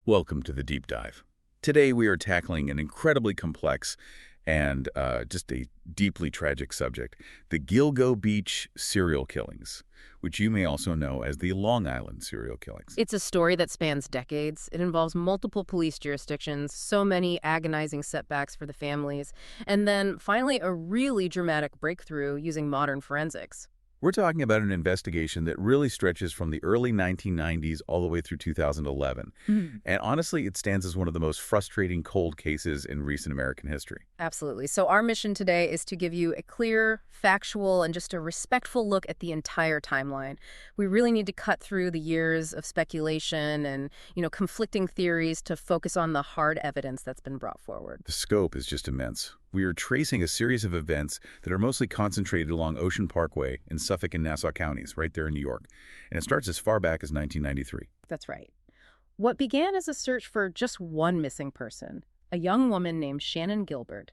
Welcome to the Deep Dive. Today we are tackling an incredibly complex and just a deeply tragic subject, the Gilgo Beach serial killings, which you may also know as the Long Island serial killings. It's a story that spans decades. It involves multiple police jurisdictions, so many agonizing setbacks for the families, and then finally a really dramatic breakthrough using modern forensics. We're talking about an investigation that really stretches from the early 1990s all the way through 2011. And honestly, it stands as one of the most frustrating cold cases in recent American history. Absolutely. So our mission today is to give you a clear, factual, and just a respectful look at the entire timeline. We really need to cut through the years of speculation and, conflicting theories to focus on the hard evidence that's been brought forward. The scope is just immense. We are tracing a series of events that are mostly concentrated along Ocean Parkway in Suffolk and Nassau counties, right there in New York. And it starts as far back as 1993. That's right. What began as a search for just one missing person, a young woman named Shannon Gilbert,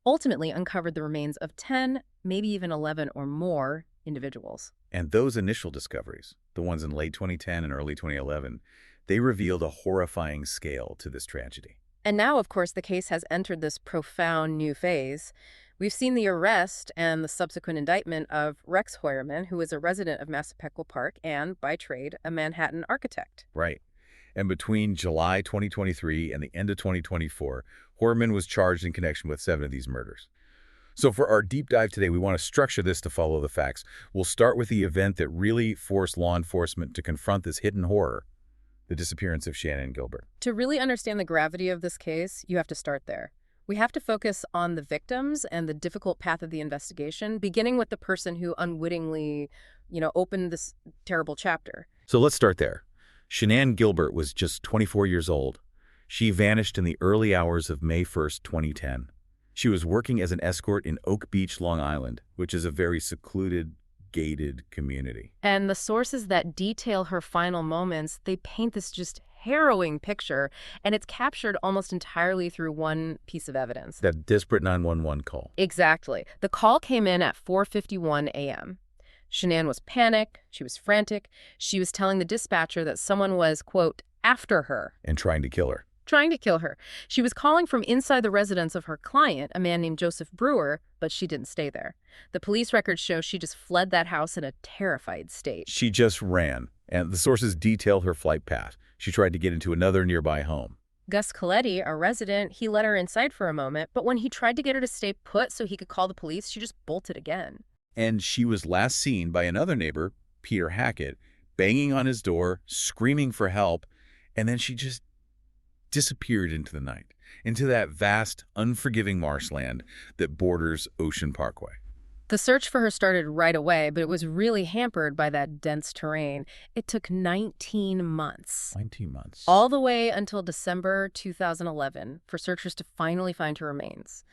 ultimately uncovered the remains of 10, maybe even 11 or more individuals. And those initial discoveries, the ones in late 2010 and early 2011, they revealed a horrifying scale to this tragedy. And now, of course, the case has entered this profound new phase. We've seen the arrest and the subsequent indictment of Rex Heuermann, who is a resident of Massapequa Park and, by trade, a Manhattan architect. Right. And between July 2023 and the end of 2024, Heuermann was charged in connection with 7 of these murders. So for our deep dive today, we want to structure this to follow the facts. We'll start with the event that really forced law enforcement to confront this hidden horror, the disappearance of Shannon Gilbert. To really understand the gravity of this case, you have to start there. We have to focus on the victims and the difficult path of the investigation, beginning with the person who unwittingly, opened this terrible chapter. So let's start there. Shannon Gilbert was just 24 years old. She vanished in the early hours of May 1st, 2010. She was working as an escort in Oak Beach, Long Island, which is a very secluded, gated community. And the sources that detail her final moments, they paint this just harrowing picture, and it's captured almost entirely through one piece of evidence. That disparate 911 call. Exactly. The call came in at 4:51 a.m. Shannon was panicked. She was frantic. She was telling the dispatcher that someone was, quote, after her. And trying to kill her. Trying to kill her. She was calling from inside the residence of her client, a man named Joseph Brewer, but she didn't stay there. The police records show she just fled that house in a terrified state. She just ran, and the sources detail her flight path. She tried to get into another nearby home. Gus Coletti, a resident, he let her inside for a moment, but when he tried to get her to stay put so he could call the police, she just bolted again. And she was last seen by another neighbor, Peter Hackett, banging on his door, screaming for help, and then she just disappeared into the night, into that vast, unforgiving marshland that borders Ocean Parkway. The search for her started right away, but it was really hampered by that dense terrain. It took 19 months. 19 months. All the way until December 2011 for searchers to finally find her remains.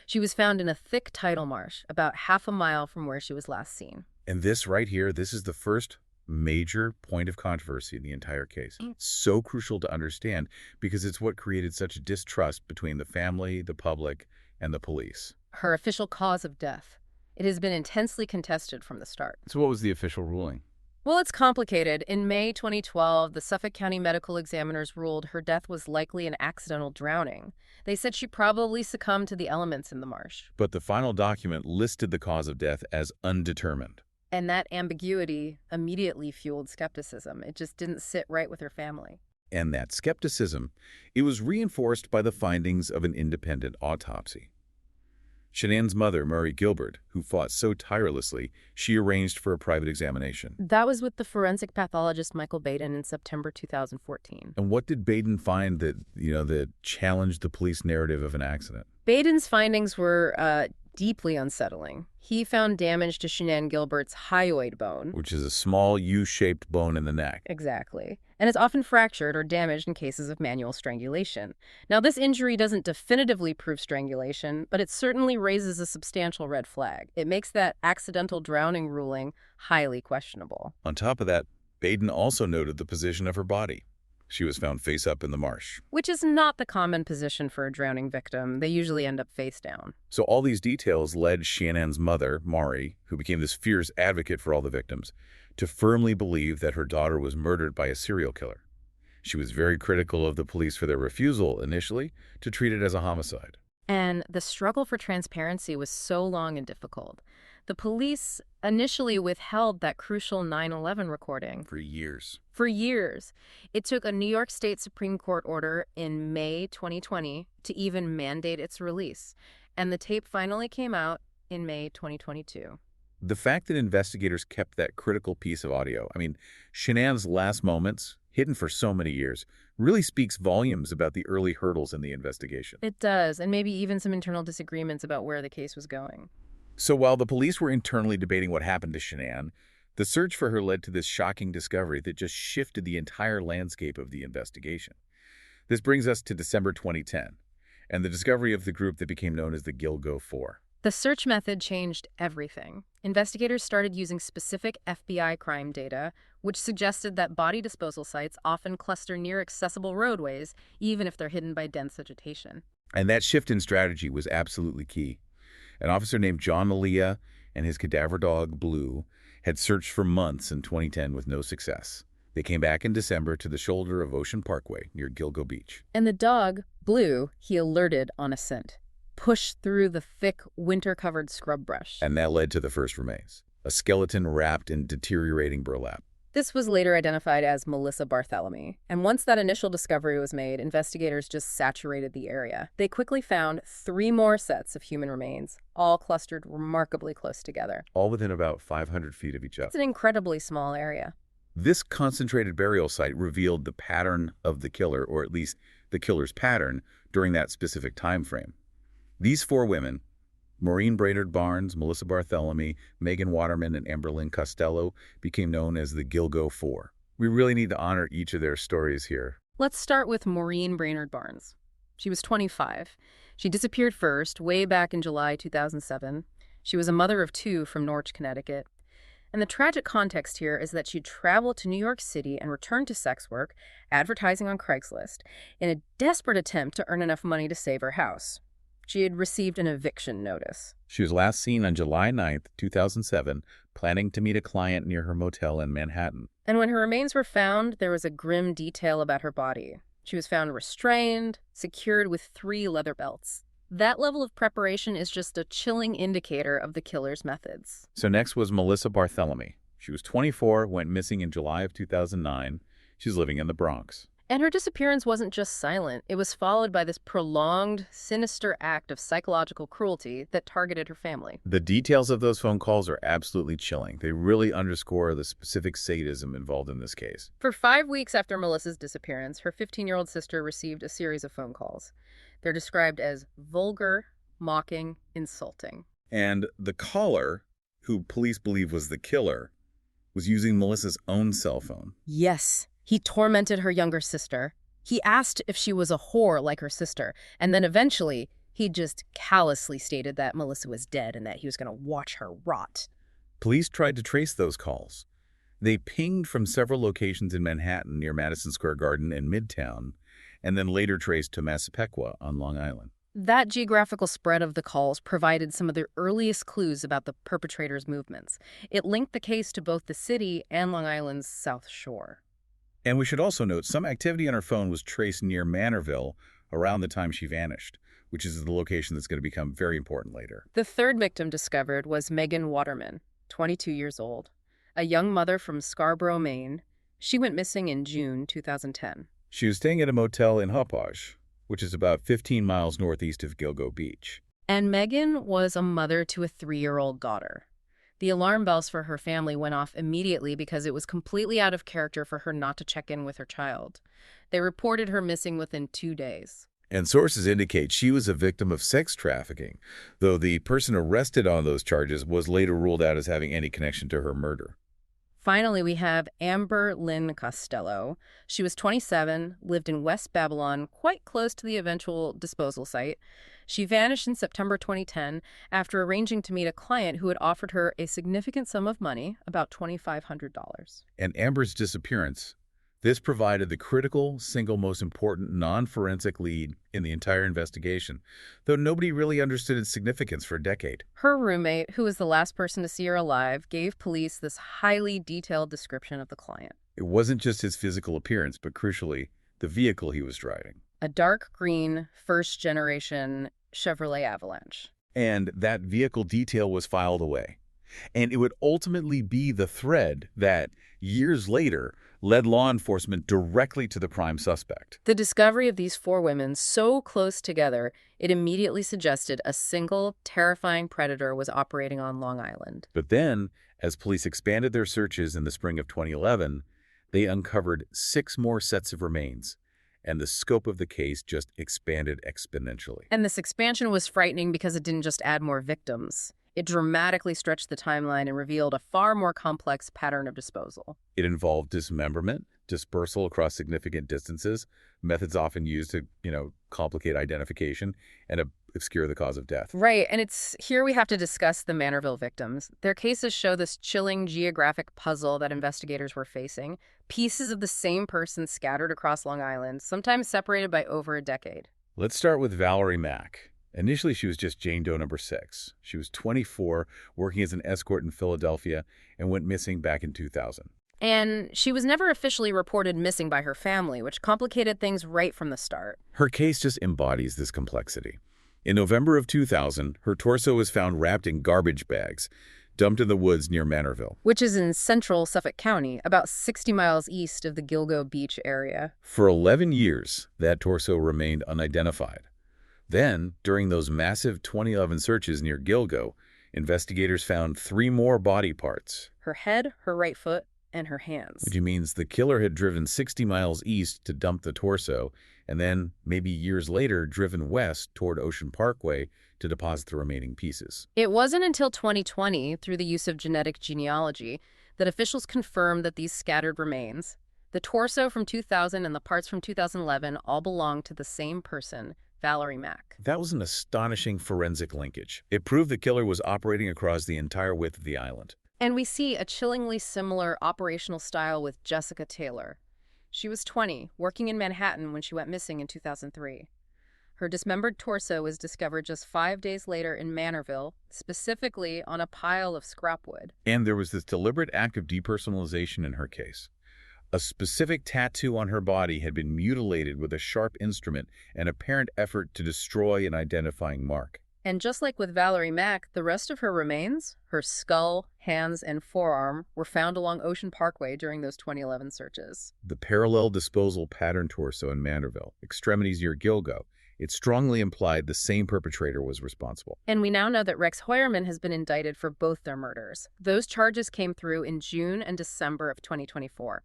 She was found in a thick tidal marsh, about half a mile from where she was last seen. And this right here, this is the first major point of controversy in the entire case. So crucial to understand because it's what created such a distrust between the family, the public, and the police. Her official cause of death. It has been intensely contested from the start. So what was the official ruling? Well, it's complicated. In May 2012, the Suffolk County medical examiners ruled her death was likely an accidental drowning. They said she probably succumbed to the elements in the marsh. But the final document listed the cause of death as undetermined. And that ambiguity immediately fueled skepticism. It just didn't sit right with her family. And that skepticism, it was reinforced by the findings of an independent autopsy. Shannon's mother, Murray Gilbert, who fought so tirelessly, she arranged for a private examination. That was with the forensic pathologist Michael Baden in September 2014. And what did Baden find that challenged the police narrative of an accident? Baden's findings were deeply unsettling. He found damage to Shannon Gilbert's hyoid bone. Which is a small U-shaped bone in the neck. Exactly. And it's often fractured or damaged in cases of manual strangulation. Now, this injury doesn't definitively prove strangulation, but it certainly raises a substantial red flag. It makes that accidental drowning ruling highly questionable. On top of that, Baden also noted the position of her body. She was found face up in the marsh. Which is not the common position for a drowning victim. They usually end up face down. So all these details led Shannon's mother, Maury, who became this fierce advocate for all the victims, to firmly believe that her daughter was murdered by a serial killer. She was very critical of the police for their refusal, initially, to treat it as a homicide. And the struggle for transparency was so long and difficult. The police initially withheld that crucial 9/11 recording. For years. For years. It took a New York State Supreme Court order in May 2020 to even mandate its release. And the tape finally came out in May 2022. The fact that investigators kept that critical piece of audio, Shanann's last moments, hidden for so many years, really speaks volumes about the early hurdles in the investigation. It does, and maybe even some internal disagreements about where the case was going. So while the police were internally debating what happened to Shanann, the search for her led to this shocking discovery that just shifted the entire landscape of the investigation. This brings us to December 2010, and the discovery of the group that became known as the Gilgo 4. The search method changed everything. Investigators started using specific FBI crime data, which suggested that body disposal sites often cluster near accessible roadways, even if they're hidden by dense vegetation. And that shift in strategy was absolutely key. An officer named John Malia and his cadaver dog, Blue, had searched for months in 2010 with no success. They came back in December to the shoulder of Ocean Parkway near Gilgo Beach. And the dog, Blue, he alerted on a scent, pushed through the thick, winter-covered scrub brush. And that led to the first remains, a skeleton wrapped in deteriorating burlap. This was later identified as Melissa Barthelemy, and once that initial discovery was made, investigators just saturated the area. They quickly found 3 more sets of human remains, all clustered remarkably close together. All within about 500 feet of each other. It's an incredibly small area. This concentrated burial site revealed the pattern of the killer, or at least the killer's pattern, during that specific time frame. These 4 women, Maureen Brainerd Barnes, Melissa Barthelemy, Megan Waterman, and Amberlynn Costello, became known as the Gilgo 4. We really need to honor each of their stories here. Let's start with Maureen Brainerd Barnes. She was 25. She disappeared first, way back in July 2007. She was a mother of 2 from Norwich, Connecticut. And the tragic context here is that she traveled to New York City and returned to sex work, advertising on Craigslist, in a desperate attempt to earn enough money to save her house. She had received an eviction notice. She was last seen on July 9th, 2007, planning to meet a client near her motel in Manhattan. And when her remains were found, there was a grim detail about her body. She was found restrained, secured with 3 leather belts. That level of preparation is just a chilling indicator of the killer's methods. So next was Melissa Barthelemy. She was 24, went missing in July of 2009. She's living in the Bronx. And her disappearance wasn't just silent. It was followed by this prolonged, sinister act of psychological cruelty that targeted her family. The details of those phone calls are absolutely chilling. They really underscore the specific sadism involved in this case. For 5 weeks after Melissa's disappearance, her 15-year-old sister received a series of phone calls. They're described as vulgar, mocking, insulting. And the caller, who police believe was the killer, was using Melissa's own cell phone. Yes. He tormented her younger sister. He asked if she was a whore like her sister, and then eventually he just callously stated that Melissa was dead and that he was going to watch her rot. Police tried to trace those calls. They pinged from several locations in Manhattan near Madison Square Garden and Midtown, and then later traced to Massapequa on Long Island. That geographical spread of the calls provided some of the earliest clues about the perpetrator's movements. It linked the case to both the city and Long Island's South Shore. And we should also note some activity on her phone was traced near Manorville around the time she vanished, which is the location that's going to become very important later. The third victim discovered was Megan Waterman, 22 years old, a young mother from Scarborough, Maine. She went missing in June 2010. She was staying at a motel in Hauppauge, which is about 15 miles northeast of Gilgo Beach. And Megan was a mother to a 3-year-old daughter. The alarm bells for her family went off immediately because it was completely out of character for her not to check in with her child. They reported her missing within 2 days. And sources indicate she was a victim of sex trafficking, though the person arrested on those charges was later ruled out as having any connection to her murder. Finally, we have Amberlynn Costello. She was 27, lived in West Babylon, quite close to the eventual disposal site. She vanished in September 2010 after arranging to meet a client who had offered her a significant sum of money, about $2,500. And Amber's disappearance, this provided the critical, single most important non-forensic lead in the entire investigation, though nobody really understood its significance for a decade. Her roommate, who was the last person to see her alive, gave police this highly detailed description of the client. It wasn't just his physical appearance, but crucially, the vehicle he was driving. A dark green, first-generation Chevrolet Avalanche. And that vehicle detail was filed away. And it would ultimately be the thread that, years later, led law enforcement directly to the prime suspect. The discovery of these four women so close together, it immediately suggested a single, terrifying predator was operating on Long Island. But then, as police expanded their searches in the spring of 2011, they uncovered 6 more sets of remains, and the scope of the case just expanded exponentially. And this expansion was frightening because it didn't just add more victims. It dramatically stretched the timeline and revealed a far more complex pattern of disposal. It involved dismemberment, dispersal across significant distances, methods often used to, complicate identification and obscure the cause of death. Right, and it's here we have to discuss the Manorville victims. Their cases show this chilling geographic puzzle that investigators were facing. Pieces of the same person scattered across Long Island, sometimes separated by over a decade. Let's start with Valerie Mack. Initially, she was just Jane Doe number 6. She was 24, working as an escort in Philadelphia, and went missing back in 2000. And she was never officially reported missing by her family, which complicated things right from the start. Her case just embodies this complexity. In November of 2000, her torso was found wrapped in garbage bags, dumped in the woods near Manorville, Which is in central Suffolk County, about 60 miles east of the Gilgo Beach area. For 11 years, that torso remained unidentified. Then, during those massive 2011 searches near Gilgo, investigators found 3 more body parts. Her head, her right foot, and her hands. Which means the killer had driven 60 miles east to dump the torso, and then, maybe years later, driven west toward Ocean Parkway to deposit the remaining pieces. It wasn't until 2020, through the use of genetic genealogy, that officials confirmed that these scattered remains, the torso from 2000 and the parts from 2011, all belonged to the same person, Valerie Mack. That was an astonishing forensic linkage. It proved the killer was operating across the entire width of the island. And we see a chillingly similar operational style with Jessica Taylor. She was 20, working in Manhattan when she went missing in 2003. Her dismembered torso was discovered just 5 days later in Manorville, specifically on a pile of scrap wood. And there was this deliberate act of depersonalization in her case. A specific tattoo on her body had been mutilated with a sharp instrument, an apparent effort to destroy an identifying mark. And just like with Valerie Mack, the rest of her remains, her skull, hands, and forearm, were found along Ocean Parkway during those 2011 searches. The parallel disposal pattern torso in Manorville, extremities near Gilgo, it strongly implied the same perpetrator was responsible. And we now know that Rex Heuermann has been indicted for both their murders. Those charges came through in June and December of 2024.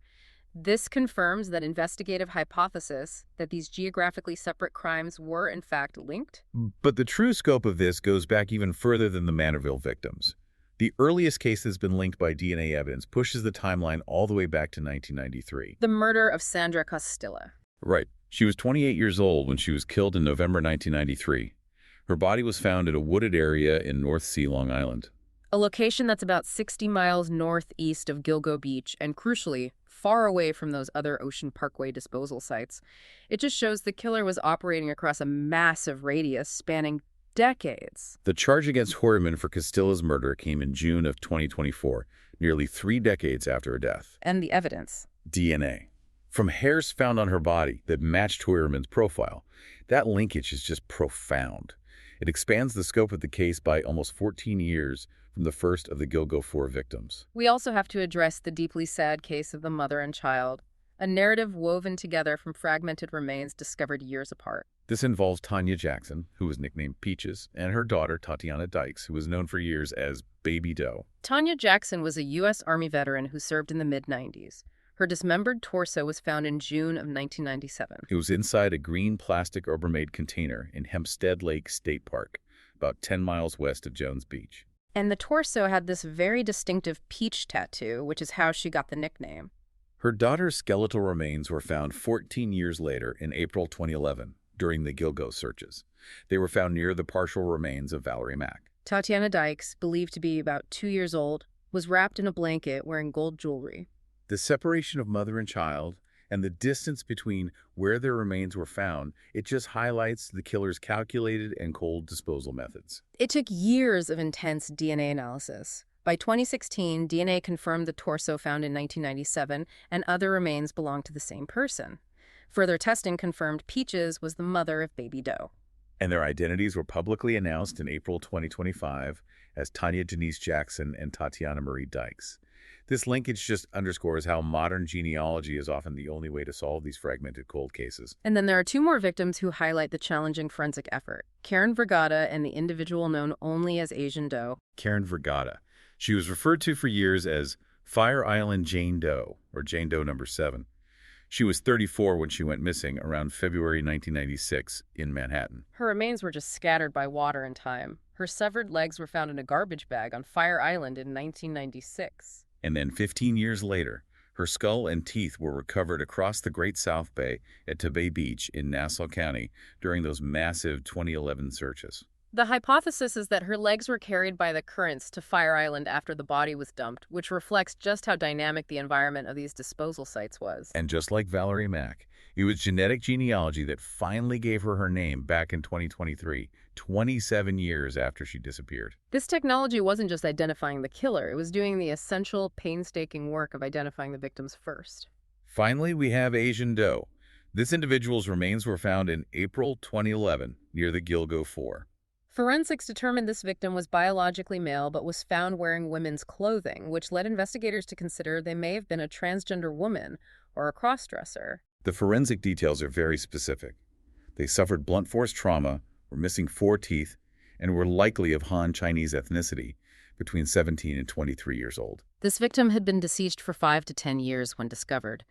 This confirms that investigative hypothesis that these geographically separate crimes were, in fact, linked. But the true scope of this goes back even further than the Manorville victims. The earliest case that's been linked by DNA evidence pushes the timeline all the way back to 1993. The murder of Sandra Costilla. Right. She was 28 years old when she was killed in November 1993. Her body was found at a wooded area in North Sea, Long Island. A location that's about 60 miles northeast of Gilgo Beach and, crucially, far away from those other Ocean Parkway disposal sites. It just shows the killer was operating across a massive radius spanning decades. The charge against Heuermann for Costilla's murder came in June of 2024, nearly 3 decades after her death. And the evidence. DNA. From hairs found on her body that matched Heuermann's profile, that linkage is just profound. It expands the scope of the case by almost 14 years from the first of the Gilgo 4 victims. We also have to address the deeply sad case of the mother and child, a narrative woven together from fragmented remains discovered years apart. This involves Tanya Jackson, who was nicknamed Peaches, and her daughter, Tatiana Dykes, who was known for years as Baby Doe. Tanya Jackson was a U.S. Army veteran who served in the mid-90s. Her dismembered torso was found in June of 1997. It was inside a green plastic Rubbermaid container in Hempstead Lake State Park, about 10 miles west of Jones Beach. And the torso had this very distinctive peach tattoo, which is how she got the nickname. Her daughter's skeletal remains were found 14 years later in April 2011 during the Gilgo searches. They were found near the partial remains of Valerie Mack. Tatiana Dykes, believed to be about 2 years old, was wrapped in a blanket wearing gold jewelry. The separation of mother and child and the distance between where their remains were found, it just highlights the killer's calculated and cold disposal methods. It took years of intense DNA analysis. By 2016, DNA confirmed the torso found in 1997 and other remains belonged to the same person. Further testing confirmed Peaches was the mother of baby Doe. And their identities were publicly announced in April 2025 as Tanya Janice Jackson and Tatiana Marie Dykes. This linkage just underscores how modern genealogy is often the only way to solve these fragmented cold cases. And then there are two more victims who highlight the challenging forensic effort: Karen Vergata and the individual known only as Asian Doe. Karen Vergata. She was referred to for years as Fire Island Jane Doe, or Jane Doe number 7. She was 34 when she went missing around February 1996 in Manhattan. Her remains were just scattered by water and time. Her severed legs were found in a garbage bag on Fire Island in 1996. And then 15 years later, her skull and teeth were recovered across the Great South Bay at Gilgo Beach in Nassau County during those massive 2011 searches. The hypothesis is that her legs were carried by the currents to Fire Island after the body was dumped, which reflects just how dynamic the environment of these disposal sites was. And just like Valerie Mack, it was genetic genealogy that finally gave her name back in 2023, 27 years after she disappeared. This technology wasn't just identifying the killer, it was doing the essential, painstaking work of identifying the victims first. Finally, we have Asian Doe. This individual's remains were found in April 2011 near the Gilgo 4. Forensics determined this victim was biologically male but was found wearing women's clothing, which led investigators to consider they may have been a transgender woman or a crossdresser. The forensic details are very specific. They suffered blunt force trauma, were missing 4 teeth, and were likely of Han Chinese ethnicity, between 17 and 23 years old. This victim had been deceased for 5 to 10 years when discovered.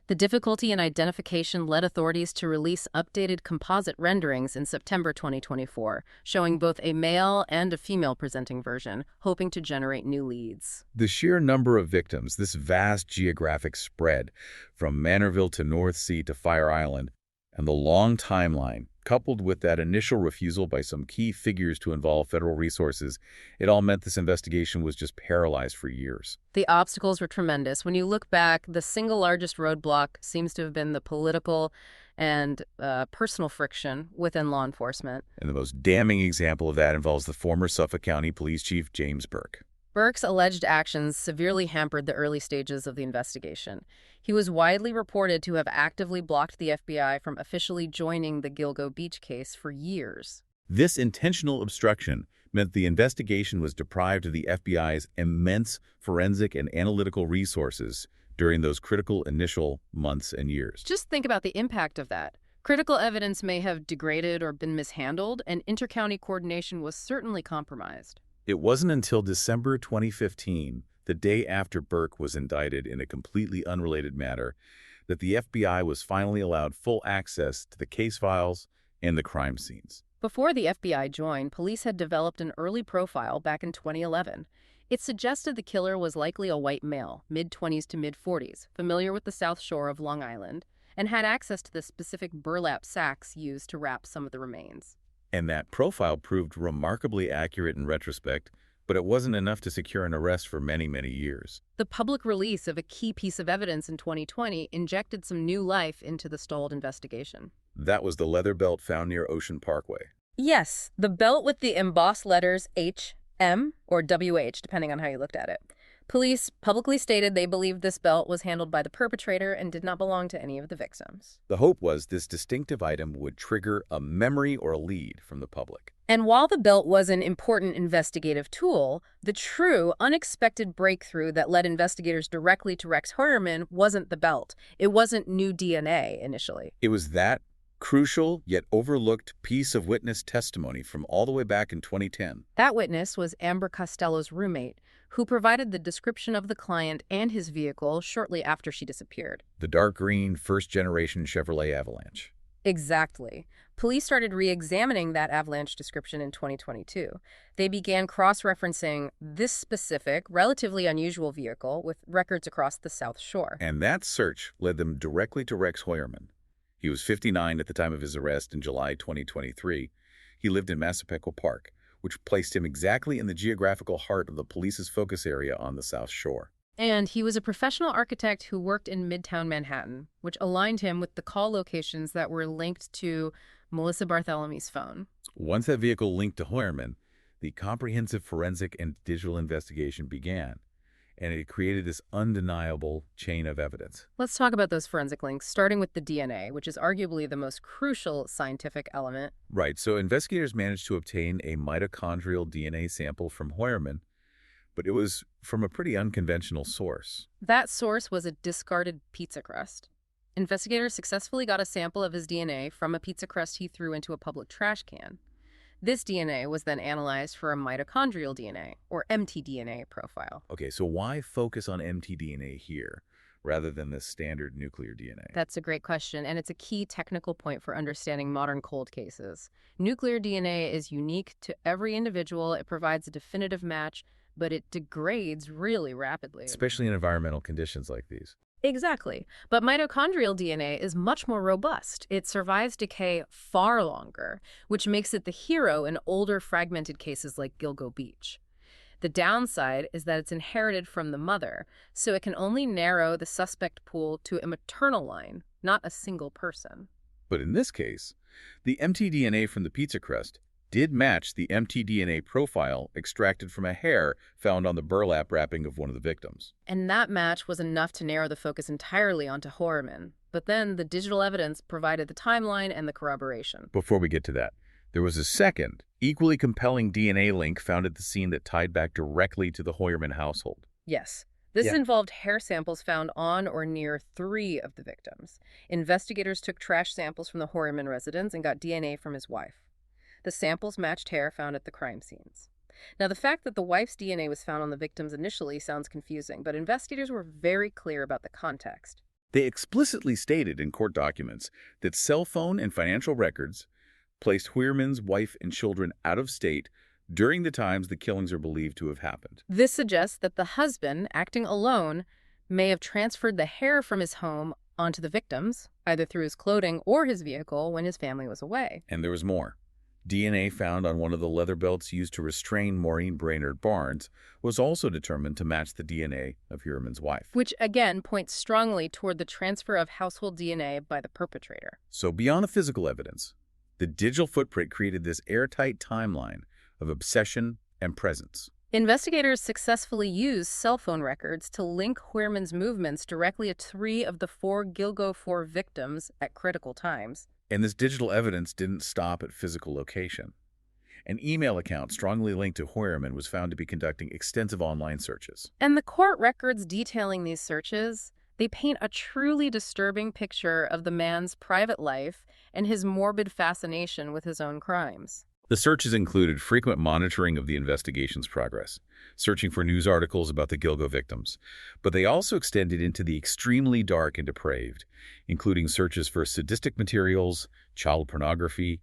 The difficulty in identification led authorities to release updated composite renderings in September 2024, showing both a male and a female-presenting version, hoping to generate new leads. The sheer number of victims, this vast geographic spread, from Manorville to North Sea to Fire Island, and the long timeline, coupled with that initial refusal by some key figures to involve federal resources, it all meant this investigation was just paralyzed for years. The obstacles were tremendous. When you look back, the single largest roadblock seems to have been the political and personal friction within law enforcement. And the most damning example of that involves the former Suffolk County Police Chief James Burke. Burke's alleged actions severely hampered the early stages of the investigation. He was widely reported to have actively blocked the FBI from officially joining the Gilgo Beach case for years. This intentional obstruction meant the investigation was deprived of the FBI's immense forensic and analytical resources during those critical initial months and years. Just think about the impact of that. Critical evidence may have degraded or been mishandled, and inter-county coordination was certainly compromised. It wasn't until December 2015, the day after Burke was indicted in a completely unrelated matter, that the FBI was finally allowed full access to the case files and the crime scenes. Before the FBI joined, police had developed an early profile back in 2011. It suggested the killer was likely a white male, mid-20s to mid-40s, familiar with the South Shore of Long Island, and had access to the specific burlap sacks used to wrap some of the remains. And that profile proved remarkably accurate in retrospect, but it wasn't enough to secure an arrest for many, many years. The public release of a key piece of evidence in 2020 injected some new life into the stalled investigation. That was the leather belt found near Ocean Parkway. Yes, the belt with the embossed letters H, M, or WH, depending on how you looked at it. Police publicly stated they believed this belt was handled by the perpetrator and did not belong to any of the victims. The hope was this distinctive item would trigger a memory or a lead from the public. And while the belt was an important investigative tool, the true, unexpected breakthrough that led investigators directly to Rex Heuermann wasn't the belt. It wasn't new DNA initially. It was that crucial yet overlooked piece of witness testimony from all the way back in 2010. That witness was Amber Costello's roommate, who provided the description of the client and his vehicle shortly after she disappeared. The dark green first-generation Chevrolet Avalanche. Exactly. Police started re-examining that Avalanche description in 2022. They began cross-referencing this specific, relatively unusual vehicle with records across the South Shore. And that search led them directly to Rex Heuermann. He was 59 at the time of his arrest in July 2023. He lived in Massapequa Park, which placed him exactly in the geographical heart of the police's focus area on the South Shore. And he was a professional architect who worked in Midtown Manhattan, which aligned him with the call locations that were linked to Melissa Barthelomy's phone. Once that vehicle linked to Heuermann, the comprehensive forensic and digital investigation began. and it created this undeniable chain of evidence. Let's talk about those forensic links, starting with the DNA, which is arguably the most crucial scientific element. Right, so investigators managed to obtain a mitochondrial DNA sample from Hoyerman, but it was from a pretty unconventional source. That source was a discarded pizza crust. Investigators successfully got a sample of his DNA from a pizza crust he threw into a public trash can. This DNA was then analyzed for a mitochondrial DNA, or mtDNA, profile. Okay, so why focus on mtDNA here rather than the standard nuclear DNA? That's a great question, and it's a key technical point for understanding modern cold cases. Nuclear DNA is unique to every individual. It provides a definitive match, but it degrades really rapidly. Especially in environmental conditions like these. Exactly. But mitochondrial DNA is much more robust. It survives decay far longer, which makes it the hero in older fragmented cases like Gilgo Beach. The downside is that it's inherited from the mother, so it can only narrow the suspect pool to a maternal line, not a single person. But in this case, the mtDNA from the pizza crust did match the mtDNA profile extracted from a hair found on the burlap wrapping of one of the victims. And that match was enough to narrow the focus entirely onto Hoyerman. But then the digital evidence provided the timeline and the corroboration. Before we get to that, there was a second, equally compelling DNA link found at the scene that tied back directly to the Hoyerman household. Yes. This involved hair samples found on or near 3 of the victims. Investigators took trash samples from the Hoyerman residence and got DNA from his wife. The samples matched hair found at the crime scenes. Now, the fact that the wife's DNA was found on the victims initially sounds confusing, but investigators were very clear about the context. They explicitly stated in court documents that cell phone and financial records placed Hoyerman's wife and children out of state during the times the killings are believed to have happened. This suggests that the husband, acting alone, may have transferred the hair from his home onto the victims, either through his clothing or his vehicle when his family was away. And there was more. DNA found on one of the leather belts used to restrain Maureen Brainerd Barnes was also determined to match the DNA of Hoyerman's wife. Which, again, points strongly toward the transfer of household DNA by the perpetrator. So beyond the physical evidence, the digital footprint created this airtight timeline of obsession and presence. Investigators successfully used cell phone records to link Hoyerman's movements directly to 3 of the 4 Gilgo 4 victims at critical times. And this digital evidence didn't stop at physical location. An email account strongly linked to Hoyerman was found to be conducting extensive online searches. And the court records detailing these searches, they paint a truly disturbing picture of the man's private life and his morbid fascination with his own crimes. The searches included frequent monitoring of the investigation's progress, searching for news articles about the Gilgo victims, but they also extended into the extremely dark and depraved, including searches for sadistic materials, child pornography,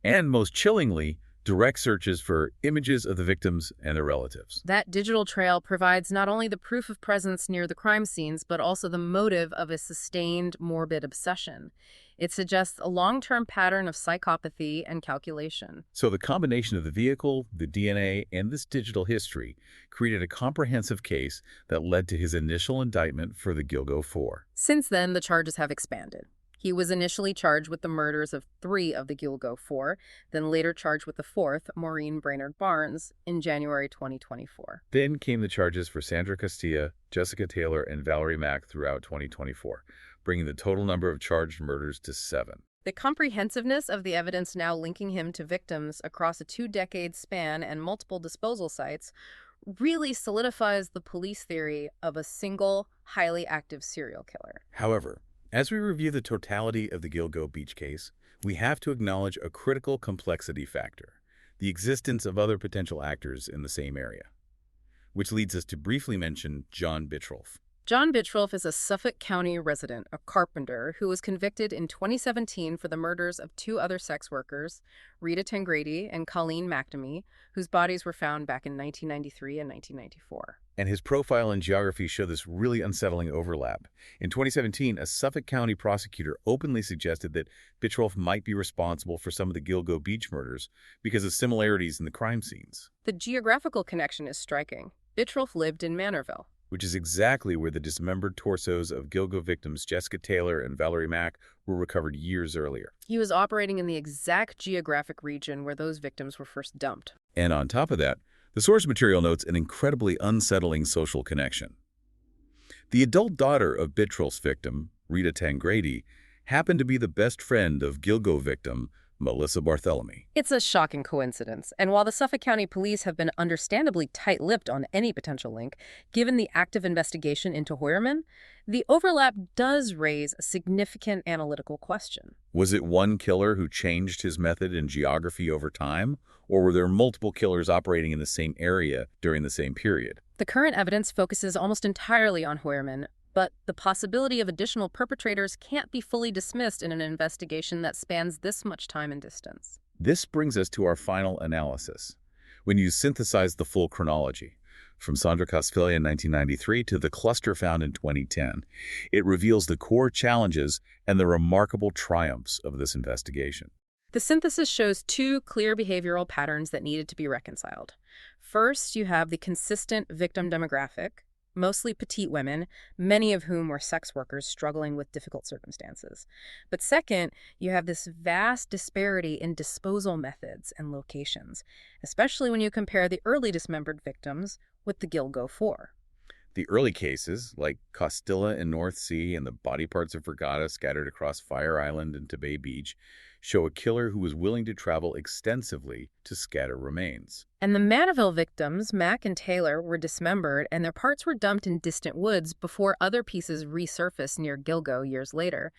and, most chillingly, direct searches for images of the victims and their relatives. That digital trail provides not only the proof of presence near the crime scenes, but also the motive of a sustained morbid obsession. It suggests a long-term pattern of psychopathy and calculation. So the combination of the vehicle, the DNA, and this digital history created a comprehensive case that led to his initial indictment for the Gilgo 4. Since then, the charges have expanded. He was initially charged with the murders of 3 of the Gilgo 4, then later charged with the 4th, Maureen Brainerd Barnes, in January 2024. Then came the charges for Sandra Castilla, Jessica Taylor, and Valerie Mack throughout 2024, bringing the total number of charged murders to 7. The comprehensiveness of the evidence now linking him to victims across a 2-decade span and multiple disposal sites really solidifies the police theory of a single, highly active serial killer. However, as we review the totality of the Gilgo Beach case, we have to acknowledge a critical complexity factor, the existence of other potential actors in the same area, which leads us to briefly mention John Bittrolff. John Bittrolff is a Suffolk County resident, a carpenter, who was convicted in 2017 for the murders of 2 other sex workers, Rita Tangradi and Colleen McNamee, whose bodies were found back in 1993 and 1994. And his profile and geography show this really unsettling overlap. In 2017, a Suffolk County prosecutor openly suggested that Bittrolff might be responsible for some of the Gilgo Beach murders because of similarities in the crime scenes. The geographical connection is striking. Bittrolff lived in Manorville, which is exactly where the dismembered torsos of Gilgo victims Jessica Taylor and Valerie Mack were recovered years earlier. He was operating in the exact geographic region where those victims were first dumped. And on top of that, The source material notes an incredibly unsettling social connection. The adult daughter of Bitrul's victim, Rita Tangradi, happened to be the best friend of Gilgo victim, Melissa Barthelemy. It's a shocking coincidence, and while the Suffolk County Police have been understandably tight-lipped on any potential link, given the active investigation into Hoyerman, the overlap does raise a significant analytical question. Was it one killer who changed his method and geography over time, or were there multiple killers operating in the same area during the same period? The current evidence focuses almost entirely on Hoyerman, but the possibility of additional perpetrators can't be fully dismissed in an investigation that spans this much time and distance. This brings us to our final analysis. When you synthesize the full chronology, from Sandra Cosfilia in 1993 to the cluster found in 2010, it reveals the core challenges and the remarkable triumphs of this investigation. The synthesis shows two clear behavioral patterns that needed to be reconciled. First, you have the consistent victim demographic, mostly petite women, many of whom were sex workers struggling with difficult circumstances. But second, you have this vast disparity in disposal methods and locations, especially when you compare the early dismembered victims with the Gilgo Four. The early cases, like Costilla in North Sea and the body parts of Regatta scattered across Fire Island and Bay Beach, show a killer who was willing to travel extensively to scatter remains. And the Mandeville victims, Mack and Taylor, were dismembered and their parts were dumped in distant woods before other pieces resurfaced near Gilgo years later.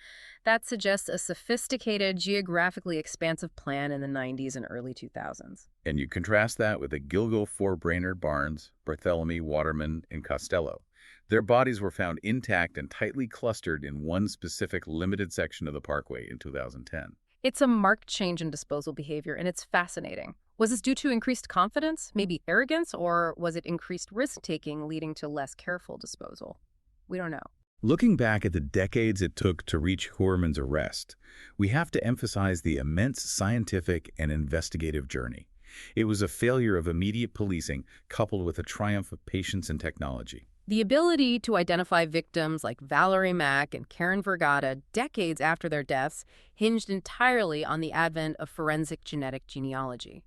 That suggests a sophisticated, geographically expansive plan in the 90s and early 2000s. And you contrast that with the Gilgo Four Brainerd Barnes, Barthelemy, Waterman, and Costello. Their bodies were found intact and tightly clustered in one specific limited section of the parkway in 2010. It's a marked change in disposal behavior, and it's fascinating. Was this due to increased confidence, maybe arrogance, or was it increased risk-taking leading to less careful disposal? We don't know. Looking back at the decades it took to reach Hoyerman's arrest, we have to emphasize the immense scientific and investigative journey. It was a failure of immediate policing coupled with a triumph of patience and technology. The ability to identify victims like Valerie Mack and Karen Vergata decades after their deaths hinged entirely on the advent of forensic genetic genealogy.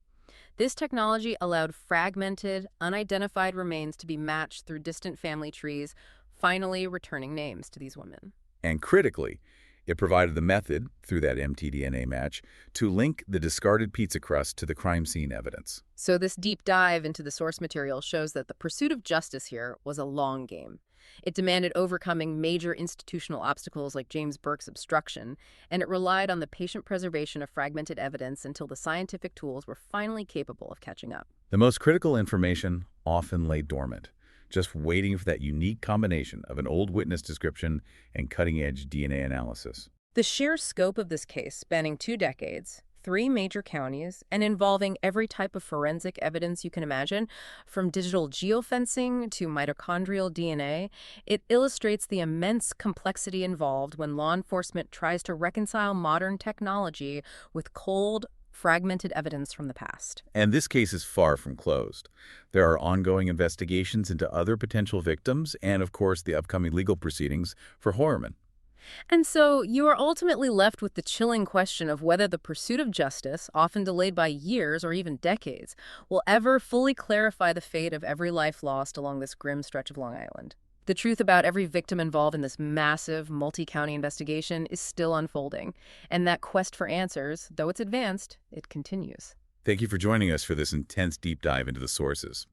This technology allowed fragmented, unidentified remains to be matched through distant family trees, finally returning names to these women. And critically, it provided the method, through that mtDNA match, to link the discarded pizza crust to the crime scene evidence. So this deep dive into the source material shows that the pursuit of justice here was a long game. It demanded overcoming major institutional obstacles like James Burke's obstruction, and it relied on the patient preservation of fragmented evidence until the scientific tools were finally capable of catching up. The most critical information often lay dormant, just waiting for that unique combination of an old witness description and cutting-edge DNA analysis. The sheer scope of this case, spanning 2 decades, 3 major counties, and involving every type of forensic evidence you can imagine, from digital geofencing to mitochondrial DNA, it illustrates the immense complexity involved when law enforcement tries to reconcile modern technology with cold, fragmented evidence from the past. And this case is far from closed. There are ongoing investigations into other potential victims and, of course, the upcoming legal proceedings for Hoyerman. And so you are ultimately left with the chilling question of whether the pursuit of justice, often delayed by years or even decades, will ever fully clarify the fate of every life lost along this grim stretch of Long Island. The truth about every victim involved in this massive, multi-county investigation is still unfolding, and that quest for answers, though it's advanced, it continues. Thank you for joining us for this intense deep dive into the sources.